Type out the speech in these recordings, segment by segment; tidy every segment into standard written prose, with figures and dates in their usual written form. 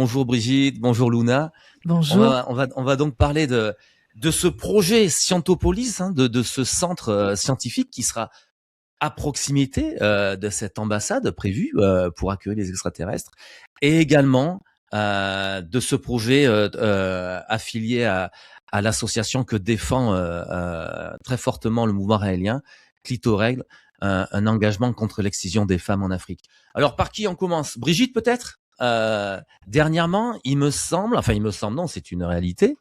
Bonjour Brigitte, bonjour Luna. Bonjour. On va donc parler de ce projet Scientopolis, de ce centre scientifique qui sera à proximité de cette ambassade prévue pour accueillir les extraterrestres, et également de ce projet affilié à l'association que défend très fortement le mouvement raélien, Clitorègle, un engagement contre l'excision des femmes en Afrique. Alors par qui on commence? Brigitte peut-être? Dernièrement, il me semble, non, c'est une réalité,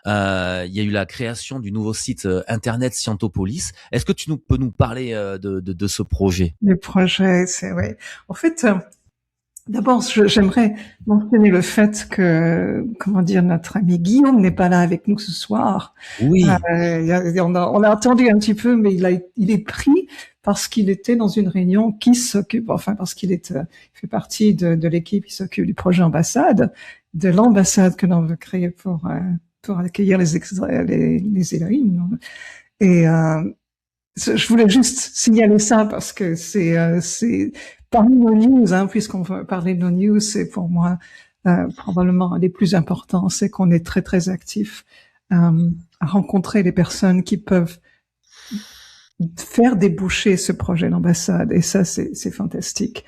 il y a eu la création du nouveau site internet Scientopolis. Est-ce que tu peux nous parler de ce projet? Le projet, c'est ouais. En fait, d'abord, j'aimerais mentionner le fait que, comment dire, notre ami Guillaume n'est pas là avec nous ce soir. Oui. On a attendu un petit peu, mais il est pris parce qu'il était dans une réunion qui s'occupe, enfin parce qu'il fait partie de l'équipe qui s'occupe du projet ambassade, de l'ambassade que l'on veut créer pour accueillir les Elohim. Et je voulais juste signaler ça parce que c'est parmi nos news, puisqu'on veut parler de nos news, c'est pour moi probablement un des plus importants, c'est qu'on est très très actif à rencontrer les personnes qui peuvent faire déboucher ce projet d'ambassade, et ça c'est fantastique.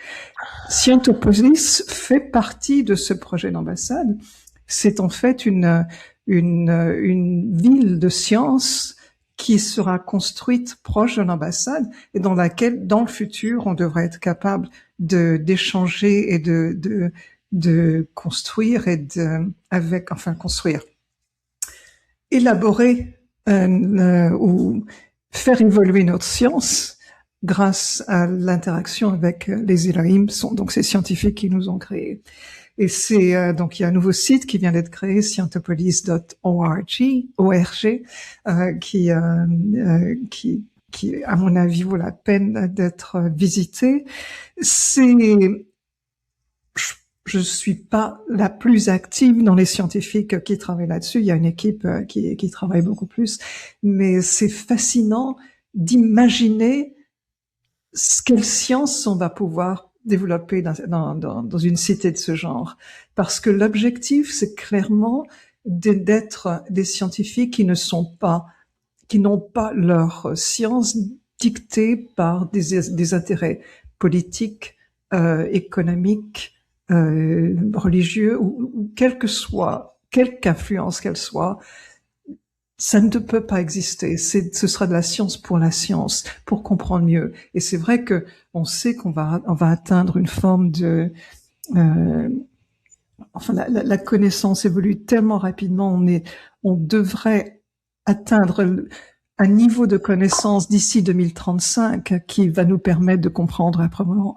Scientopolis fait partie de ce projet d'ambassade. C'est en fait une ville de science qui sera construite proche de l'ambassade et dans laquelle, dans le futur, on devrait être capable d'échanger et de construire et construire, élaborer ou faire évoluer notre science grâce à l'interaction avec les Elohim, donc ces scientifiques qui nous ont créés. Et c'est donc il y a un nouveau site qui vient d'être créé, scientopolis.org, qui à mon avis vaut la peine d'être visité. Je suis pas la plus active dans les scientifiques qui travaillent là-dessus. Il y a une équipe qui travaille beaucoup plus, mais c'est fascinant d'imaginer quelle science on va pouvoir développer dans une cité de ce genre. Parce que l'objectif, c'est clairement d'être des scientifiques qui n'ont pas leur science dictée par des intérêts politiques, économiques, religieux, ou quelque influence qu'elle soit. Ça ne peut pas exister. Ce sera de la science, pour comprendre mieux. Et c'est vrai que on sait qu'on va atteindre une forme de, la connaissance évolue tellement rapidement. On devrait atteindre un niveau de connaissance d'ici 2035 qui va nous permettre de comprendre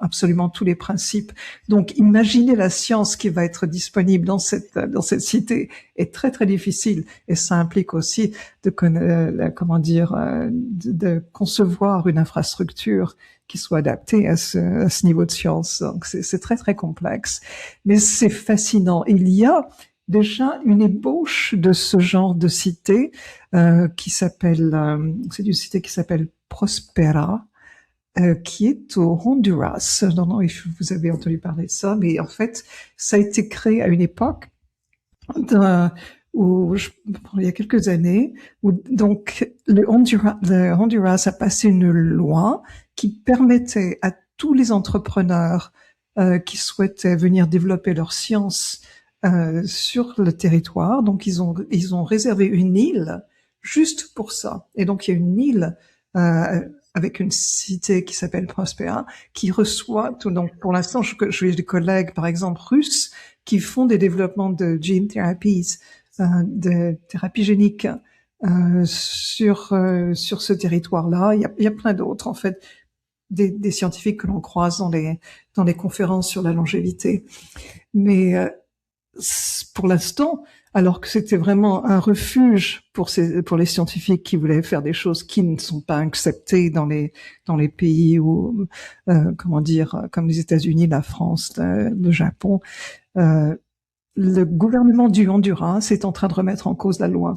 absolument tous les principes. Donc, imaginez la science qui va être disponible dans cette cité est très très difficile, et ça implique aussi de concevoir une infrastructure qui soit adaptée à ce niveau de science. Donc, c'est très très complexe, mais c'est fascinant. Il y a déjà une ébauche de ce genre de cité qui s'appelle, c'est une cité qui s'appelle Prospera, qui est au Honduras. Non, vous avez entendu parler de ça, mais en fait, ça a été créé à une époque il y a quelques années, où donc le Honduras a passé une loi qui permettait à tous les entrepreneurs qui souhaitaient venir développer leur science sur le territoire. Donc ils ont réservé une île juste pour ça. Et donc il y a une île avec une cité qui s'appelle Prospera qui reçoit tout. Donc pour l'instant, j'ai des collègues, par exemple russes, qui font des développements de gene therapies, de thérapie génique sur ce territoire-là. Il y a plein d'autres, en fait, des scientifiques que l'on croise dans les conférences sur la longévité. Mais pour l'instant, alors que c'était vraiment un refuge pour les scientifiques qui voulaient faire des choses qui ne sont pas acceptées dans les pays où, comme les États-Unis, la France, le Japon, le gouvernement du Honduras est en train de remettre en cause la loi.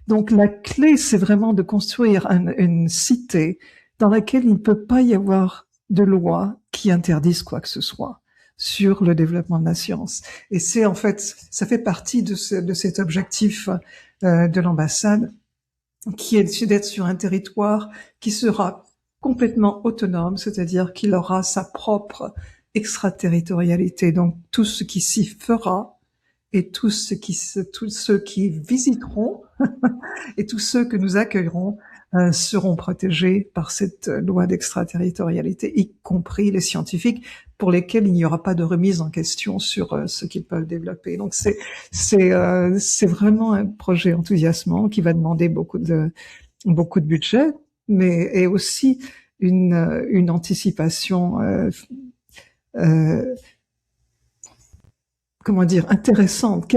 Donc la clé, c'est vraiment de construire une cité dans laquelle il ne peut pas y avoir de loi qui interdise quoi que ce soit. sur le développement de la science. Et c'est en fait, ça fait partie de cet objectif de l'ambassade, qui est d'être sur un territoire qui sera complètement autonome, c'est-à-dire qu'il aura sa propre extraterritorialité. Donc tout ce qui s'y fera et tous ceux qui visiteront et tous ceux que nous accueillerons seront protégés par cette loi d'extraterritorialité, y compris les scientifiques pour lesquels il n'y aura pas de remise en question sur ce qu'ils peuvent développer. Donc c'est vraiment un projet enthousiasmant qui va demander beaucoup de budget, mais et aussi une anticipation comment dire, intéressante.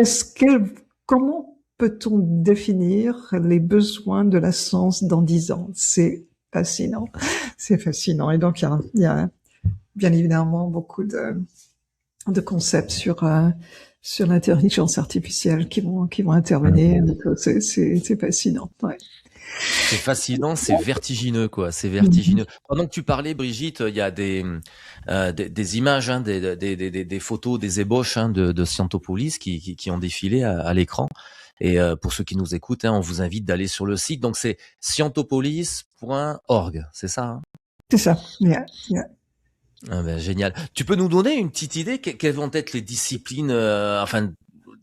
Comment peut-on définir les besoins de la science dans 10 ans? C'est fascinant. C'est fascinant. Et donc, il y a bien évidemment beaucoup de concepts sur l'intelligence artificielle qui vont intervenir. C'est fascinant. Ouais. C'est fascinant, c'est vertigineux, quoi. C'est vertigineux. Pendant que tu parlais, Brigitte, il y a des images, hein, des photos, des ébauches, hein, de Scientopolis qui ont défilé à l'écran. Et pour ceux qui nous écoutent, hein, on vous invite d'aller sur le site. Donc c'est scientopolis.org, c'est ça, hein? C'est ça. Yeah. Ah ben, génial. Tu peux nous donner une petite idée quelles vont être les disciplines,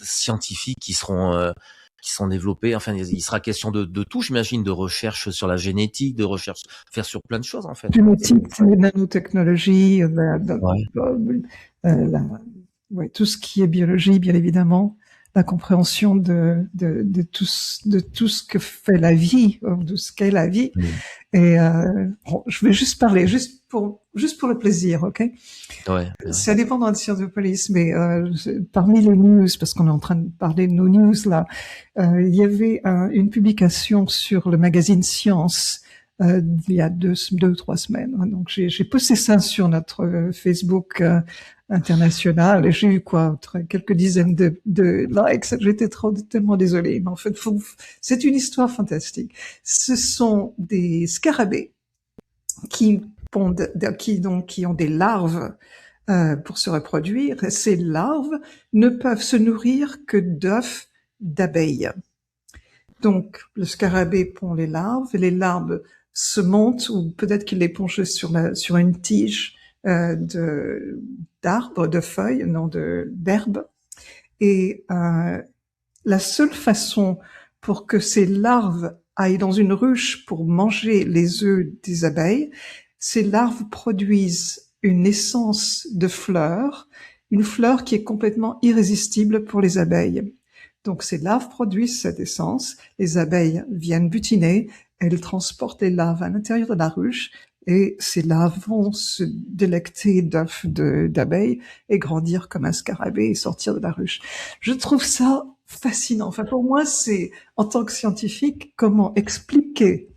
scientifiques qui seront développées. Enfin, il sera question de tout, j'imagine, de recherche sur la génétique, de recherche faire sur plein de choses, en fait. Génétique, nanotechnologie, tout ce qui est biologie, bien évidemment, la compréhension de tout ce que fait la vie, de ce qu'est la vie. Et je vais juste parler, juste pour le plaisir, ok? Ouais. Ça dépend de Scientopolis, mais parmi les news, parce qu'on est en train de parler de nos news là, il y avait une publication sur le magazine Science il y a 2 ou 3 semaines. Donc j'ai posté ça sur notre Facebook international et j'ai eu quelques dizaines de likes. J'étais tellement désolée, mais en fait c'est une histoire fantastique. Ce sont des scarabées qui ont des larves pour se reproduire. Et ces larves ne peuvent se nourrir que d'œufs d'abeilles. Donc le scarabée pond les larves et les larves se montent, ou peut-être qu'il les pond sur une tige d'arbres, de feuilles, non d'herbes. Et la seule façon pour que ces larves aillent dans une ruche pour manger les œufs des abeilles, ces larves produisent une essence de fleur, une fleur qui est complètement irrésistible pour les abeilles. Donc ces larves produisent cette essence, les abeilles viennent butiner, elles transportent les larves à l'intérieur de la ruche, et ces larves vont se délecter d'œufs d'abeilles et grandir comme un scarabée et sortir de la ruche. Je trouve ça fascinant. Enfin, pour moi, c'est, en tant que scientifique, comment expliquer,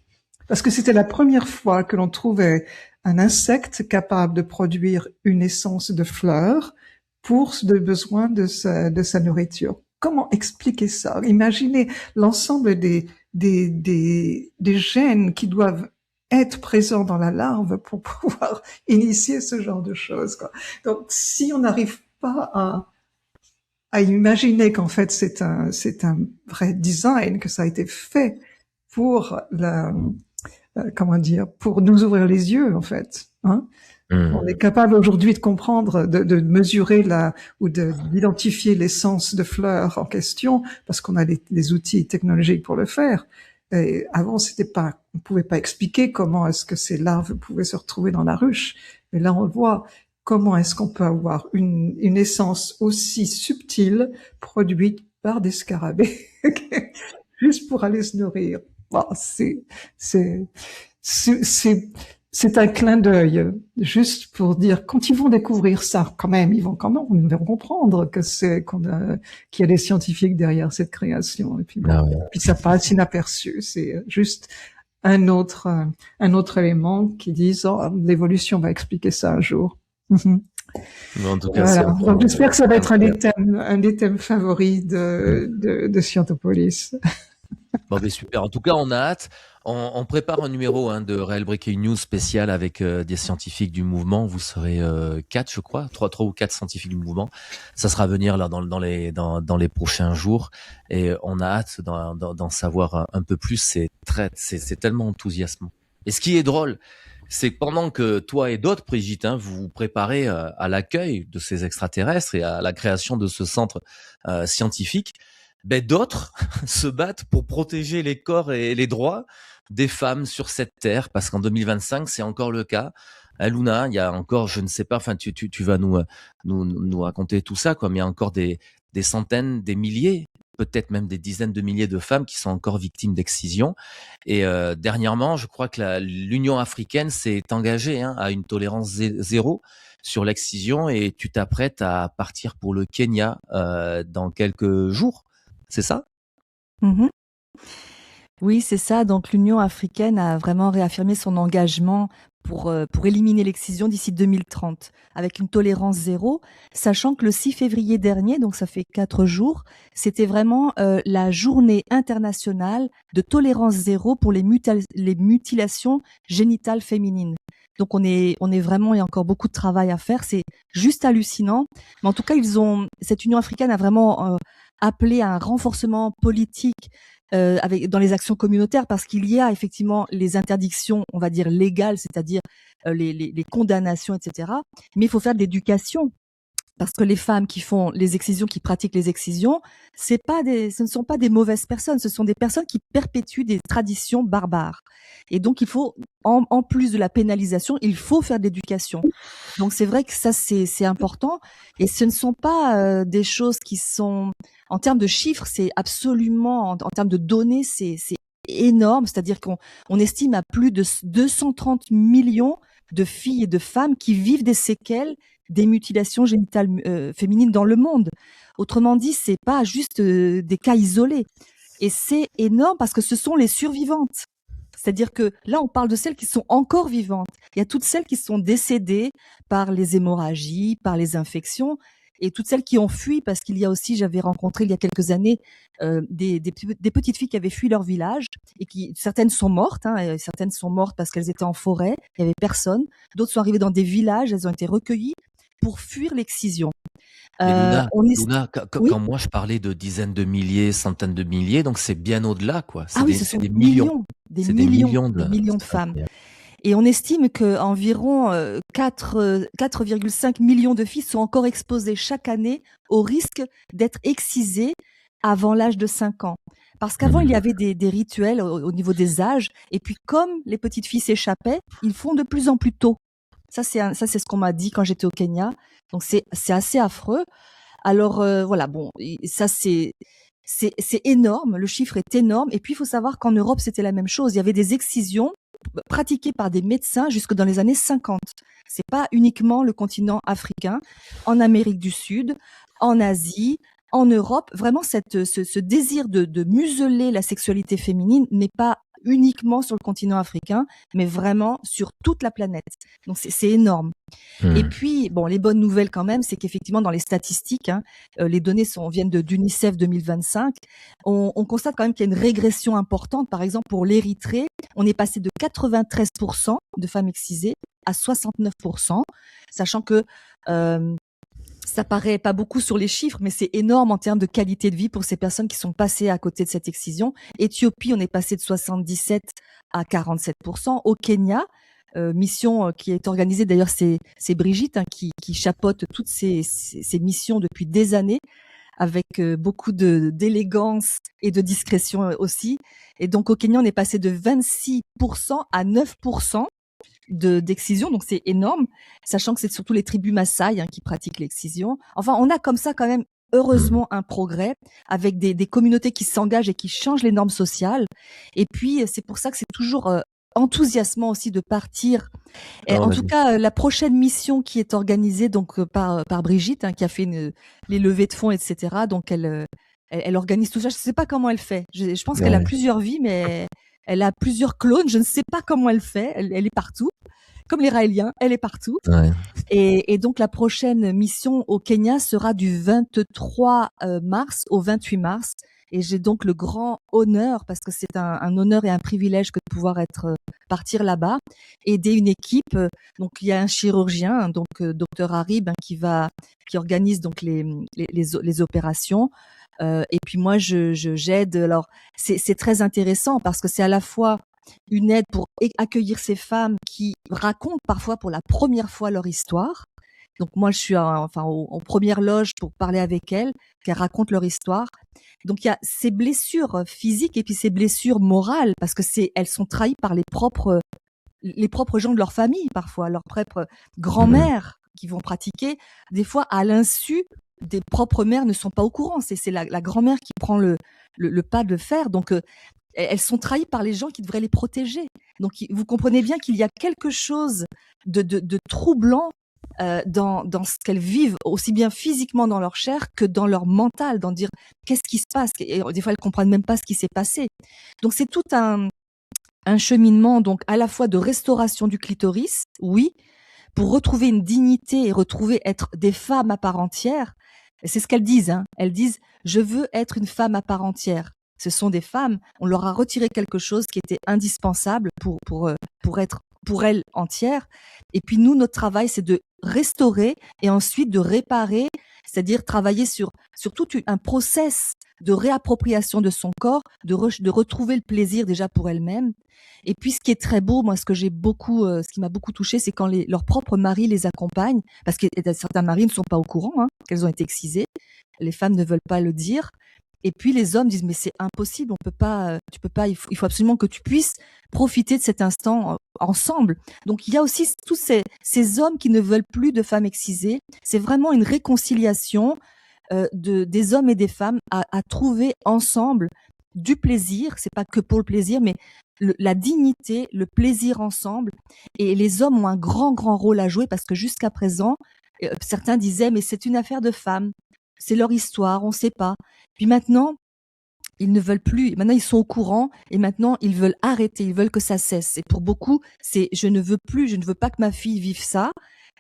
parce que c'était la première fois que l'on trouvait un insecte capable de produire une essence de fleur pour le besoin de sa nourriture. Comment expliquer ça? Imaginez l'ensemble des gènes qui doivent être présents dans la larve pour pouvoir initier ce genre de choses, quoi. Donc, si on n'arrive pas à imaginer qu'en fait c'est un vrai design, que ça a été fait pour pour nous ouvrir les yeux, en fait, hein. On est capable aujourd'hui de comprendre, de mesurer ou d'identifier l'essence de fleurs en question, parce qu'on a les outils technologiques pour le faire. Et avant, on pouvait pas expliquer comment est-ce que ces larves pouvaient se retrouver dans la ruche. Mais là, on voit comment est-ce qu'on peut avoir une essence aussi subtile produite par des scarabées, juste pour aller se nourrir. Bon, c'est un clin d'œil, juste pour dire, quand ils vont découvrir ça, ils vont comprendre qu'il y a des scientifiques derrière cette création. Et puis, puis ça passe inaperçu. C'est juste un autre élément qui dit, l'évolution va expliquer ça un jour. En tout cas, voilà. Donc, j'espère que ça va être un des thèmes favoris de Scientopolis. Bon, mais super. En tout cas, on a hâte. On prépare un numéro de Real Breaking News spécial avec des scientifiques du mouvement. Vous serez quatre, je crois, trois ou quatre scientifiques du mouvement. Ça sera à venir là dans les prochains jours, et on a hâte d'en savoir un peu plus. C'est tellement enthousiasmant. Et ce qui est drôle, c'est que pendant que toi et d'autres, Brigitte, vous vous préparez à l'accueil de ces extraterrestres et à la création de ce centre scientifique, ben d'autres se battent pour protéger les corps et les droits des femmes sur cette terre, parce qu'en 2025, c'est encore le cas. Luna, il y a encore, je ne sais pas, enfin, tu vas nous raconter tout ça, quoi, mais il y a encore des centaines, des milliers, peut-être même des dizaines de milliers de femmes qui sont encore victimes d'excision. Et dernièrement, je crois que l'Union africaine s'est engagée à une tolérance zéro sur l'excision, et tu t'apprêtes à partir pour le Kenya dans quelques jours. C'est ça? Mmh. Oui, c'est ça. Donc l'Union africaine a vraiment réaffirmé son engagement pour éliminer l'excision d'ici 2030, avec une tolérance zéro, sachant que le 6 février dernier, donc ça fait 4 jours, c'était vraiment la journée internationale de tolérance zéro pour les mutilations génitales féminines. Donc on est vraiment, il y a encore beaucoup de travail à faire. C'est juste hallucinant. Mais en tout cas, cette Union africaine a vraiment appelé à un renforcement politique dans les actions communautaires, parce qu'il y a effectivement les interdictions, on va dire légales, c'est-à-dire les condamnations, etc. Mais il faut faire de l'éducation. Parce que les femmes qui font les excisions, qui pratiquent les excisions, ce ne sont pas des mauvaises personnes, ce sont des personnes qui perpétuent des traditions barbares. Et donc, il faut, en plus de la pénalisation, il faut faire de l'éducation. Donc, c'est vrai que ça, c'est important. Et ce ne sont pas des choses qui sont, en termes de chiffres, c'est absolument, en termes de données, c'est énorme. C'est-à-dire qu'on estime à plus de 230 millions de filles et de femmes qui vivent des séquelles des mutilations génitales féminines dans le monde. Autrement dit, c'est pas juste des cas isolés. Et c'est énorme parce que ce sont les survivantes. C'est-à-dire que là, on parle de celles qui sont encore vivantes. Il y a toutes celles qui sont décédées par les hémorragies, par les infections, et toutes celles qui ont fui, parce qu'il y a aussi, j'avais rencontré il y a quelques années des petites filles qui avaient fui leur village, et certaines sont mortes, et certaines sont mortes parce qu'elles étaient en forêt, il y avait personne. D'autres sont arrivées dans des villages, elles ont été recueillies pour fuir l'excision. Mais Luna, Oui, quand moi je parlais de dizaines de milliers, centaines de milliers, donc c'est bien au-delà, quoi. ah oui, ce C'est sont des millions. des C'est des millions millions de femmes. Et on estime qu'environ 4,5 millions de filles sont encore exposées chaque année au risque d'être excisées avant l'âge de 5 ans. Parce qu'avant, il y avait des rituels au niveau des âges. Et puis, comme les petites filles s'échappaient, ils font de plus en plus tôt. Ça, c'est ce qu'on m'a dit quand j'étais au Kenya. Donc, c'est assez affreux. Alors, voilà, bon, ça, c'est énorme. Le chiffre est énorme. Et puis, il faut savoir qu'en Europe, c'était la même chose. Il y avait des excisions pratiquées par des médecins jusque dans les années 50. C'est pas uniquement le continent africain, en Amérique du Sud, en Asie, en Europe. Vraiment, ce désir de museler la sexualité féminine n'est pas uniquement sur le continent africain, mais vraiment sur toute la planète. Donc, c'est énorme. Et puis, bon, les bonnes nouvelles quand même, c'est qu'effectivement, dans les statistiques, les données viennent d'UNICEF 2025, on constate quand même qu'il y a une régression importante. Par exemple, pour l'Érythrée, on est passé de 93% de femmes excisées à 69%, sachant que ça paraît pas beaucoup sur les chiffres, mais c'est énorme en termes de qualité de vie pour ces personnes qui sont passées à côté de cette excision. Éthiopie, on est passé de 77 à 47%. Au Kenya, mission qui est organisée, d'ailleurs c'est Brigitte qui chapeaute toutes ces missions depuis des années, avec beaucoup d'élégance et de discrétion aussi. Et donc au Kenya, on est passé de 26% à 9% d'excision, donc c'est énorme, sachant que c'est surtout les tribus Maasai qui pratiquent l'excision. Enfin, on a comme ça quand même heureusement un progrès avec des communautés qui s'engagent et qui changent les normes sociales. Et puis c'est pour ça que c'est toujours enthousiasmant aussi de partir. Et en tout cas, la prochaine mission qui est organisée donc par Brigitte, qui a fait les levées de fonds, etc. Donc elle organise tout ça. Je ne sais pas comment elle fait. Je pense qu'elle a plusieurs vies, mais elle a plusieurs clones. Je ne sais pas comment elle fait. Elle est partout. Comme les Raéliens, elle est partout. Ouais. Et donc, la prochaine mission au Kenya sera du 23 mars au 28 mars. Et j'ai donc le grand honneur, parce que c'est un honneur et un privilège que de pouvoir partir là-bas, aider une équipe. Donc il y a un chirurgien, donc docteur Harib, qui organise donc les opérations. Et puis moi j'aide. Alors c'est très intéressant parce que c'est à la fois une aide pour accueillir ces femmes qui racontent parfois pour la première fois leur histoire. Donc moi je suis en première loge pour parler avec elles, qu'elles racontent leur histoire. Donc il y a ces blessures physiques et puis ces blessures morales, parce que elles sont trahies par les propres gens de leur famille, parfois leurs propres grand-mères qui vont pratiquer. Des fois, à l'insu des propres mères ne sont pas au courant. C'est la grand-mère qui prend le pas de le faire. Donc elles sont trahies par les gens qui devraient les protéger. Donc vous comprenez bien qu'il y a quelque chose de troublant dans ce qu'elles vivent, aussi bien physiquement dans leur chair que dans leur mental, dans dire qu'est-ce qui se passe. Et des fois, elles comprennent même pas ce qui s'est passé. Donc c'est tout un cheminement, donc à la fois de restauration du clitoris, oui, pour retrouver une dignité et retrouver être des femmes à part entière. Et c'est ce qu'elles disent. Elles disent je veux être une femme à part entière. Ce sont des femmes. On leur a retiré quelque chose qui était indispensable pour être pour elles entières. Et puis nous, notre travail, c'est de restaurer et ensuite de réparer, c'est-à-dire travailler sur tout un process de réappropriation de son corps, de retrouver le plaisir déjà pour elle-même. Et puis ce qui est très beau, moi, ce qui m'a beaucoup touchée, c'est quand leurs propres maris les accompagnent, parce que certains maris ne sont pas au courant qu'elles ont été excisées. Les femmes ne veulent pas le dire. Et puis les hommes disent mais c'est impossible, on peut pas, tu peux pas, il faut absolument que tu puisses profiter de cet instant ensemble. Donc il y a aussi tous ces hommes qui ne veulent plus de femmes excisées. C'est vraiment une réconciliation des hommes et des femmes à trouver ensemble du plaisir. C'est pas que pour le plaisir, mais la dignité, le plaisir ensemble. Et les hommes ont un grand rôle à jouer parce que jusqu'à présent, certains disaient mais c'est une affaire de femmes. C'est leur histoire, on sait pas. Puis maintenant, ils ne veulent plus. Maintenant, ils sont au courant et maintenant, ils veulent arrêter. Ils veulent que ça cesse. Et pour beaucoup, c'est je ne veux pas que ma fille vive ça.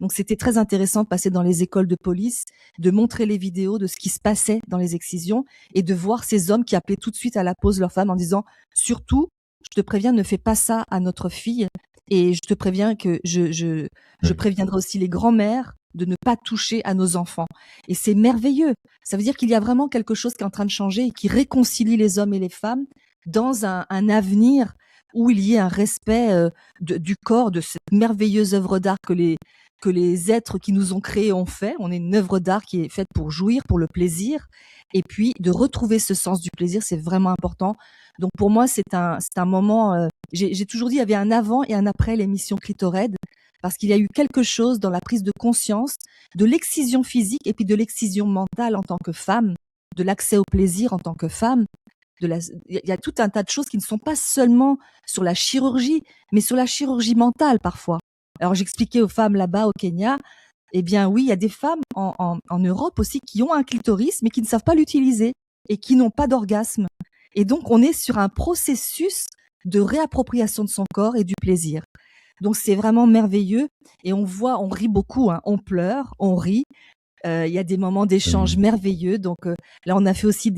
Donc, c'était très intéressant de passer dans les écoles de police, de montrer les vidéos de ce qui se passait dans les excisions et de voir ces hommes qui appelaient tout de suite à la pause leur femme en disant surtout, je te préviens, ne fais pas ça à notre fille. Et je te préviens que je préviendrai aussi les grands-mères de ne pas toucher à nos enfants. Et c'est merveilleux. Ça veut dire qu'il y a vraiment quelque chose qui est en train de changer et qui réconcilie les hommes et les femmes dans un avenir où il y ait un respect du corps, de cette merveilleuse œuvre d'art que les êtres qui nous ont créés ont fait. On est une œuvre d'art qui est faite pour jouir, pour le plaisir. Et puis, de retrouver ce sens du plaisir, c'est vraiment important. Donc, pour moi, c'est un moment... j'ai toujours dit, il y avait un avant et un après l'émission Clitored, parce qu'il y a eu quelque chose dans la prise de conscience de l'excision physique et puis de l'excision mentale en tant que femme, de l'accès au plaisir en tant que femme. Il y a tout un tas de choses qui ne sont pas seulement sur la chirurgie, mais sur la chirurgie mentale parfois. Alors j'expliquais aux femmes là-bas au Kenya, eh bien oui, il y a des femmes en Europe aussi qui ont un clitoris mais qui ne savent pas l'utiliser et qui n'ont pas d'orgasme. Et donc on est sur un processus de réappropriation de son corps et du plaisir. Donc c'est vraiment merveilleux et on rit beaucoup, on pleure, on rit. Il y a des moments d'échange merveilleux. Donc là on a fait aussi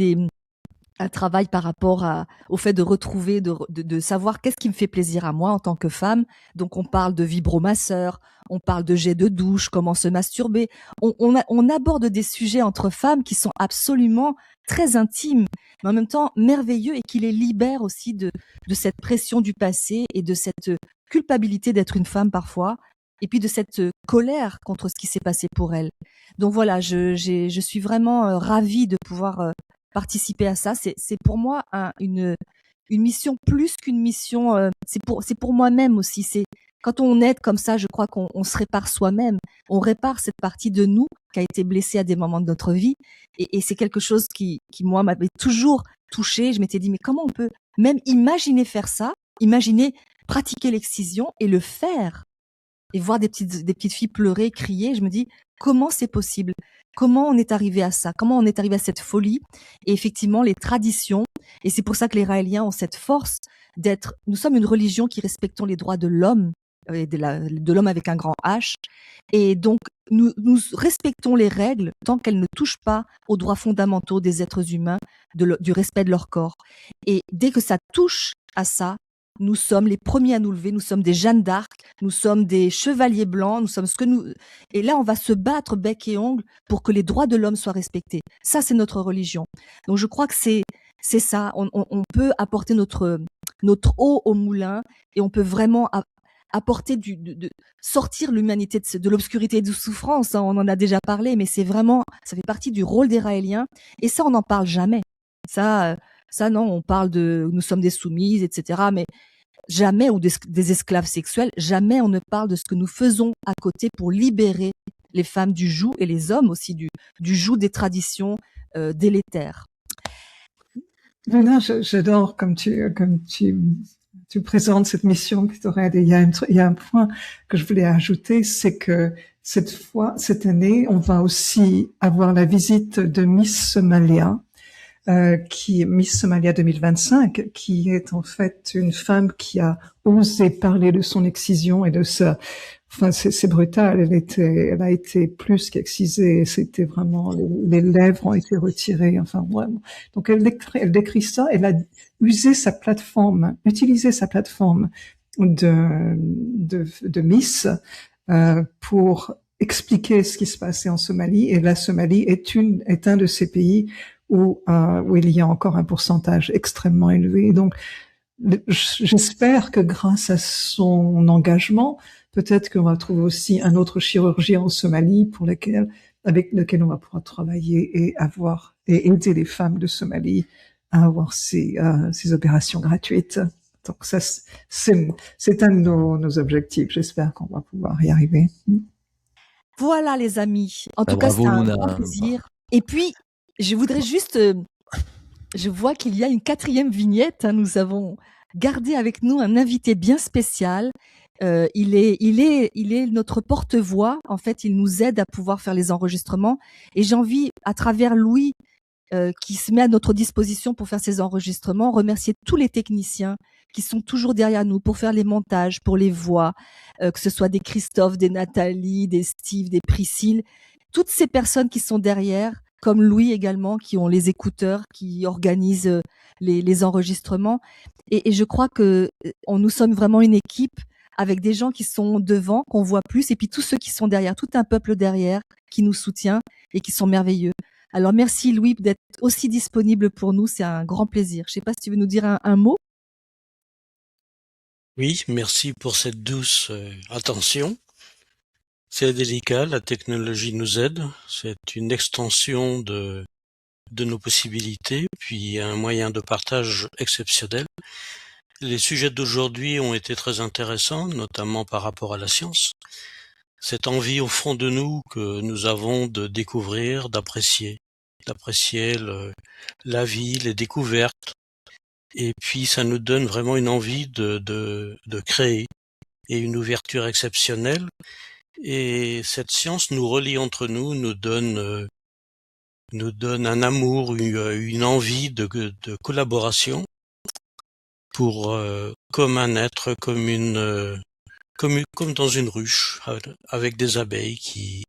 un travail par rapport au fait de retrouver, de savoir qu'est-ce qui me fait plaisir à moi en tant que femme. Donc on parle de vibromasseur, on parle de jet de douche, comment se masturber. On aborde des sujets entre femmes qui sont absolument très intimes, mais en même temps merveilleux et qui les libèrent aussi de cette pression du passé et de cette culpabilité d'être une femme parfois, et puis de cette colère contre ce qui s'est passé pour elles. Donc voilà, je suis vraiment ravie de pouvoir participer à ça. C'est pour moi une mission plus qu'une mission. C'est pour moi-même aussi. C'est quand on aide comme ça, je crois qu'on se répare soi-même. On répare cette partie de nous qui a été blessée à des moments de notre vie. Et c'est quelque chose qui moi m'avait toujours touchée. Je m'étais dit mais comment on peut même imaginer faire ça, imaginer pratiquer l'excision et le faire et voir des petites filles pleurer, crier. Je me dis comment c'est possible? Comment on est arrivé à ça? Comment on est arrivé à cette folie? Et effectivement, les traditions, et c'est pour ça que les Raéliens ont cette force nous sommes une religion qui respectons les droits de l'homme, et de l'homme avec un grand H. Et donc, nous respectons les règles tant qu'elles ne touchent pas aux droits fondamentaux des êtres humains, du respect de leur corps. Et dès que ça touche à ça, nous sommes les premiers à nous lever, nous sommes des Jeanne d'Arc, nous sommes des chevaliers blancs, nous sommes ce que nous... Et là, on va se battre bec et ongle pour que les droits de l'homme soient respectés. Ça, c'est notre religion. Donc, je crois que c'est ça. On peut apporter notre eau au moulin et on peut vraiment apporter sortir l'humanité de l'obscurité et de souffrance. Hein, on en a déjà parlé, mais c'est vraiment, ça fait partie du rôle des Raéliens. Et ça, on n'en parle jamais. Ça, non, on parle de nous sommes des soumises, etc. Mais jamais, ou des esclaves sexuels, jamais on ne parle de ce que nous faisons à côté pour libérer les femmes du joug et les hommes aussi du joug des traditions délétères. Luna, j'adore comme tu présentes cette mission que tu aurais. Il y a un point que je voulais ajouter, c'est que cette année, on va aussi avoir la visite de Miss Somalia, qui est Miss Somalia 2025, qui est en fait une femme qui a osé parler de son excision et de ça. Enfin, c'est brutal. Elle a été plus qu'excisée. C'était vraiment, les lèvres ont été retirées. Enfin, vraiment. Donc, elle décrit ça. Elle a utilisé sa plateforme de Miss, pour expliquer ce qui se passait en Somalie. Et la Somalie est un de ces pays où il y a encore un pourcentage extrêmement élevé. Donc, j'espère que grâce à son engagement, peut-être qu'on va trouver aussi un autre chirurgien en Somalie avec lequel on va pouvoir travailler et aider les femmes de Somalie à avoir ces opérations gratuites. Donc ça, c'est un de nos objectifs. J'espère qu'on va pouvoir y arriver. Voilà, les amis. En tout cas, c'est un grand plaisir. Et puis, je voudrais juste, je vois qu'il y a une 4e vignette. Hein, nous avons gardé avec nous un invité bien spécial. Il est notre porte-voix. En fait, il nous aide à pouvoir faire les enregistrements. Et j'ai envie, à travers Louis, qui se met à notre disposition pour faire ces enregistrements, remercier tous les techniciens qui sont toujours derrière nous pour faire les montages, pour les voix, que ce soit des Christophe, des Nathalie, des Steve, des Priscille, toutes ces personnes qui sont derrière, comme Louis également, qui ont les écouteurs, qui organisent les enregistrements. Et je crois que nous sommes vraiment une équipe avec des gens qui sont devant, qu'on voit plus, et puis tous ceux qui sont derrière, tout un peuple derrière qui nous soutient et qui sont merveilleux. Alors merci Louis d'être aussi disponible pour nous, c'est un grand plaisir. Je ne sais pas si tu veux nous dire un mot. Oui, merci pour cette douce attention. C'est délicat, la technologie nous aide, c'est une extension de nos possibilités, puis un moyen de partage exceptionnel. Les sujets d'aujourd'hui ont été très intéressants, notamment par rapport à la science. Cette envie au fond de nous que nous avons de découvrir, d'apprécier la vie, les découvertes. Et puis ça nous donne vraiment une envie de créer et une ouverture exceptionnelle. Et cette science nous relie entre nous, nous donne un amour, une envie de collaboration pour comme un être, comme dans une ruche, avec des abeilles qui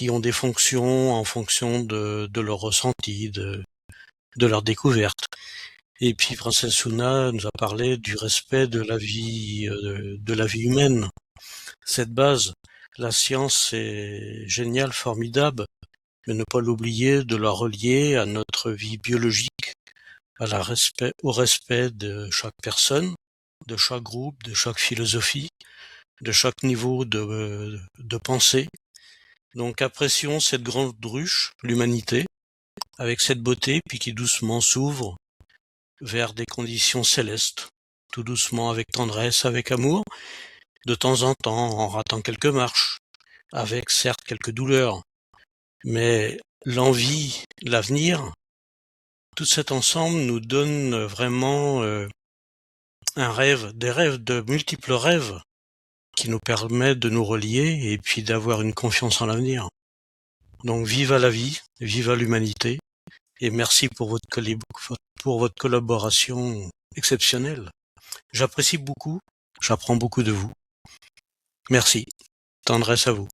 ont des fonctions en fonction de leur ressenti, de leur découverte. Et puis Princesse Suna nous a parlé du respect de la vie humaine. Cette base, la science est géniale, formidable, mais ne pas l'oublier de la relier à notre vie biologique, au respect de chaque personne, de chaque groupe, de chaque philosophie, de chaque niveau de pensée. Donc apprécions cette grande ruche, l'humanité, avec cette beauté, puis qui doucement s'ouvre vers des conditions célestes, tout doucement, avec tendresse, avec amour, de temps en temps, en ratant quelques marches, avec certes quelques douleurs, mais l'envie, l'avenir, tout cet ensemble nous donne vraiment de multiples rêves qui nous permettent de nous relier et puis d'avoir une confiance en l'avenir. Donc vive à la vie, vive à l'humanité, et merci pour votre collaboration exceptionnelle. J'apprécie beaucoup, j'apprends beaucoup de vous. Merci. Tendresse à vous.